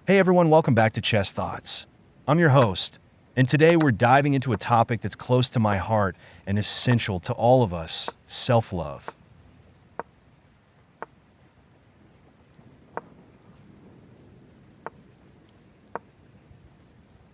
Hey everyone, welcome back to Chess Thoughts. I'm your host, and today we're diving into a topic that's close to my heart and essential to all of us: self-love.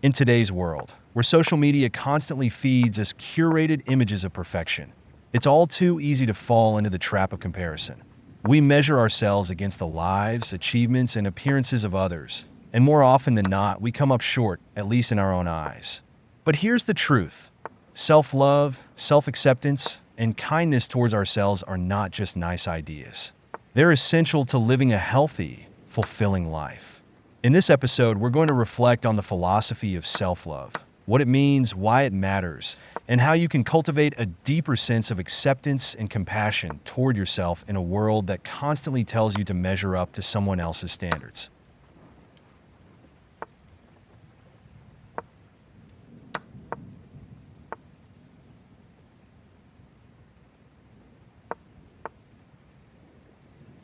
In today's world, where social media constantly feeds us curated images of perfection, it's all too easy to fall into the trap of comparison. We measure ourselves against the lives, achievements, and appearances of others, and more often than not, we come up short, at least in our own eyes. But here's the truth. Self-love, self-acceptance, and kindness towards ourselves are not just nice ideas. They're essential to living a healthy, fulfilling life. In this episode, we're going to reflect on the philosophy of self-love, what it means, why it matters, and how you can cultivate a deeper sense of acceptance and compassion toward yourself in a world that constantly tells you to measure up to someone else's standards.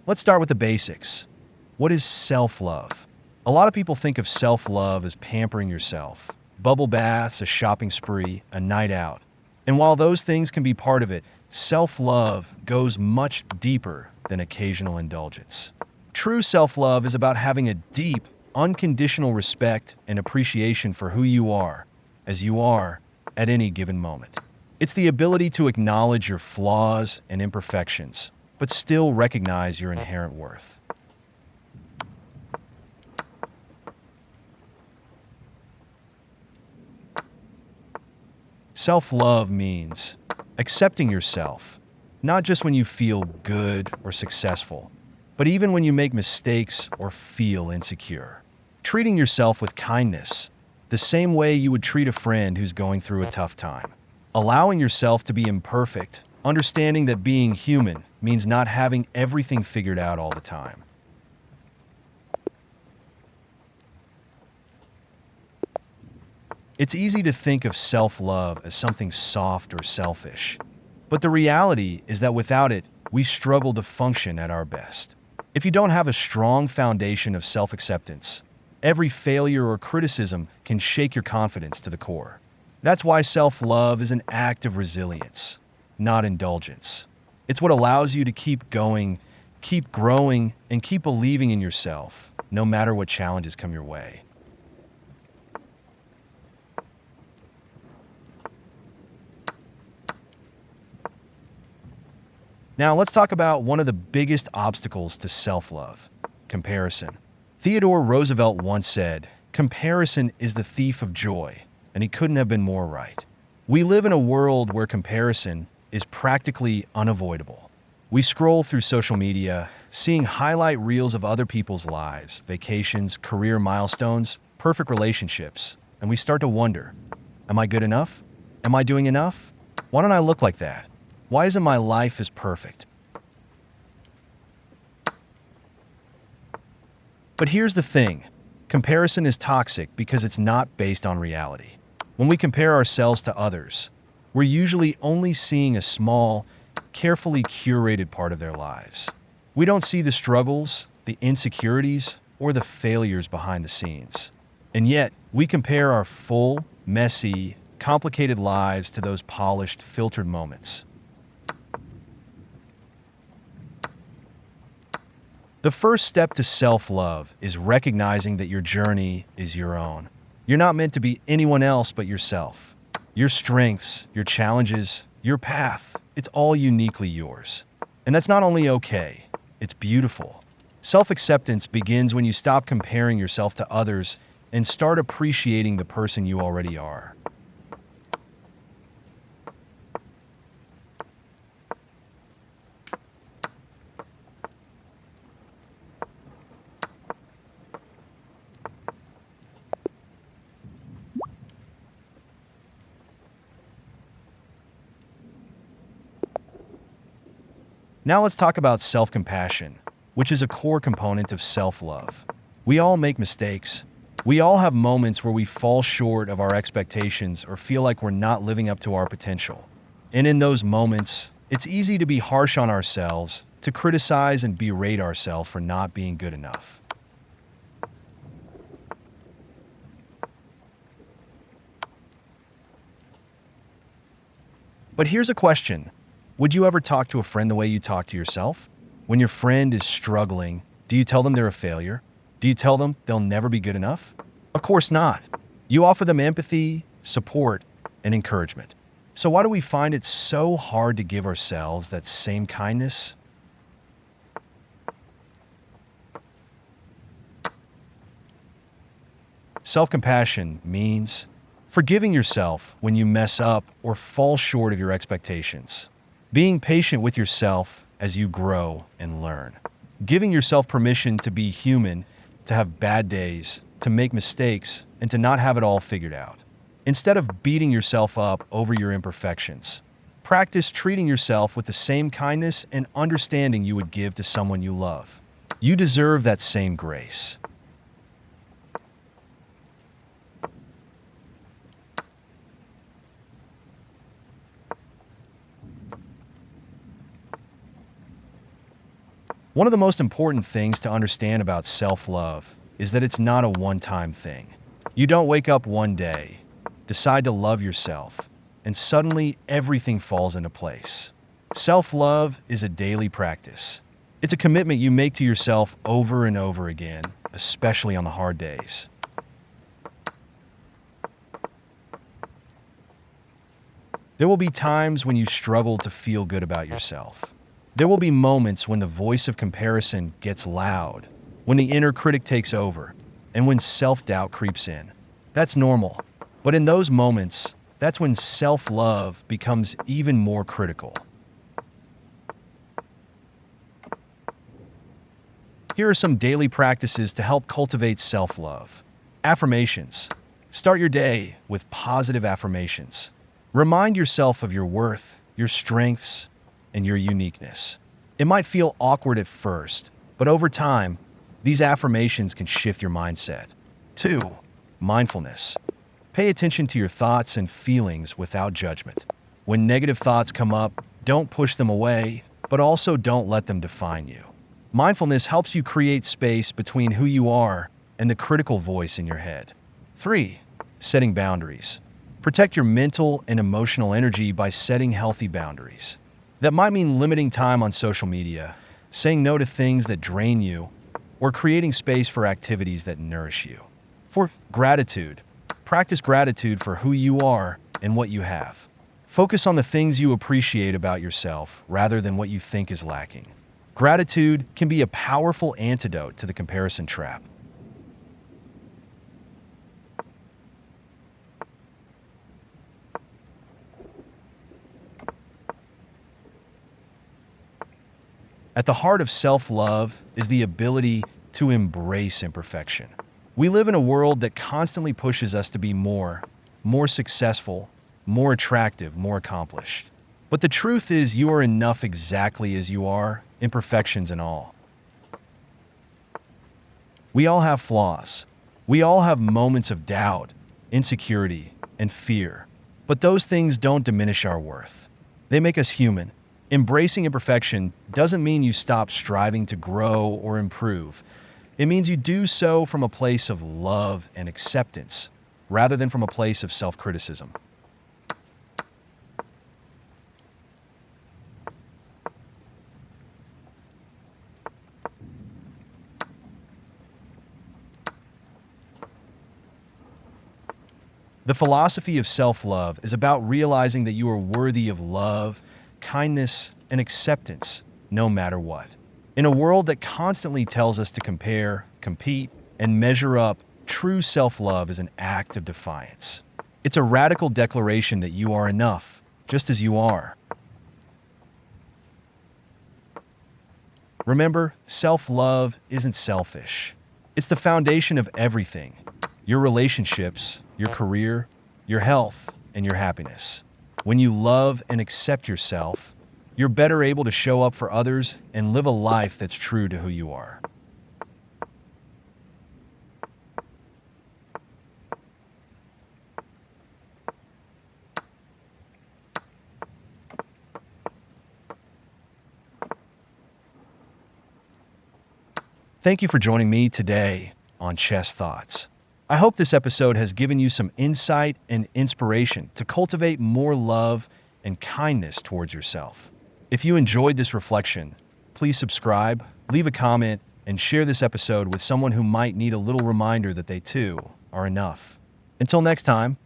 Let's start with the basics. What is self-love? A lot of people think of self-love as pampering yourself, bubble baths, a shopping spree, a night out. And while those things can be part of it, self-love goes much deeper than occasional indulgence. True self-love is about having a deep, unconditional respect and appreciation for who you are, as you are, at any given moment. It's the ability to acknowledge your flaws and imperfections, but still recognize your inherent worth. Self-love means accepting yourself, not just when you feel good or successful, but even when you make mistakes or feel insecure. Treating yourself with kindness, the same way you would treat a friend who's going through a tough time. Allowing yourself to be imperfect, understanding that being human means not having everything figured out all the time. It's easy to think of self-love as something soft or selfish, but the reality is that without it, we struggle to function at our best. If you don't have a strong foundation of self-acceptance, every failure or criticism can shake your confidence to the core. That's why self-love is an act of resilience, not indulgence. It's what allows you to keep going, keep growing, and keep believing in yourself, no matter what challenges come your way. Now, let's talk about one of the biggest obstacles to self-love: comparison. Theodore Roosevelt once said, "Comparison is the thief of joy," and he couldn't have been more right. We live in a world where comparison is practically unavoidable. We scroll through social media, seeing highlight reels of other people's lives, vacations, career milestones, perfect relationships, and we start to wonder, am I good enough? Am I doing enough? Why don't I look like that? Why isn't my life as perfect? But here's the thing. Comparison is toxic because it's not based on reality. When we compare ourselves to others, we're usually only seeing a small, carefully curated part of their lives. We don't see the struggles, the insecurities, or the failures behind the scenes. And yet, we compare our full, messy, complicated lives to those polished, filtered moments. The first step to self-love is recognizing that your journey is your own. You're not meant to be anyone else but yourself. Your strengths, your challenges, your path, it's all uniquely yours. And that's not only okay, it's beautiful. Self-acceptance begins when you stop comparing yourself to others and start appreciating the person you already are. Now let's talk about self-compassion, which is a core component of self-love. We all make mistakes. We all have moments where we fall short of our expectations or feel like we're not living up to our potential. And in those moments, it's easy to be harsh on ourselves, to criticize and berate ourselves for not being good enough. But here's a question. Would you ever talk to a friend the way you talk to yourself? When your friend is struggling, do you tell them they're a failure? Do you tell them they'll never be good enough? Of course not. You offer them empathy, support, and encouragement. So why do we find it so hard to give ourselves that same kindness? Self-compassion means forgiving yourself when you mess up or fall short of your expectations. Being patient with yourself as you grow and learn. Giving yourself permission to be human, to have bad days, to make mistakes, and to not have it all figured out. Instead of beating yourself up over your imperfections, practice treating yourself with the same kindness and understanding you would give to someone you love. You deserve that same grace. One of the most important things to understand about self-love is that it's not a one-time thing. You don't wake up one day, decide to love yourself, and suddenly everything falls into place. Self-love is a daily practice. It's a commitment you make to yourself over and over again, especially on the hard days. There will be times when you struggle to feel good about yourself. There will be moments when the voice of comparison gets loud, when the inner critic takes over, and when self-doubt creeps in. That's normal. But in those moments, that's when self-love becomes even more critical. Here are some daily practices to help cultivate self-love. Affirmations. Start your day with positive affirmations. Remind yourself of your worth, your strengths, and your uniqueness. It might feel awkward at first, but over time, these affirmations can shift your mindset. 2. Mindfulness. Pay attention to your thoughts and feelings without judgment. When negative thoughts come up, don't push them away, but also don't let them define you. Mindfulness helps you create space between who you are and the critical voice in your head. 3. Setting boundaries. Protect your mental and emotional energy by setting healthy boundaries. That might mean limiting time on social media, saying no to things that drain you, or creating space for activities that nourish you. 4. Gratitude. Practice gratitude for who you are and what you have. Focus on the things you appreciate about yourself rather than what you think is lacking. Gratitude can be a powerful antidote to the comparison trap. At the heart of self-love is the ability to embrace imperfection. We live in a world that constantly pushes us to be more successful, more attractive, more accomplished. But the truth is you are enough exactly as you are, imperfections and all. We all have flaws. We all have moments of doubt, insecurity, and fear. But those things don't diminish our worth. They make us human. Embracing imperfection doesn't mean you stop striving to grow or improve. It means you do so from a place of love and acceptance, rather than from a place of self-criticism. The philosophy of self-love is about realizing that you are worthy of love, kindness, and acceptance, no matter what. In a world that constantly tells us to compare, compete, and measure up, true self-love is an act of defiance. It's a radical declaration that you are enough, just as you are. Remember, self-love isn't selfish. It's the foundation of everything: your relationships, your career, your health, and your happiness. When you love and accept yourself, you're better able to show up for others and live a life that's true to who you are. Thank you for joining me today on Chess Thoughts. I hope this episode has given you some insight and inspiration to cultivate more love and kindness towards yourself. If you enjoyed this reflection, please subscribe, leave a comment, and share this episode with someone who might need a little reminder that they too are enough. Until next time,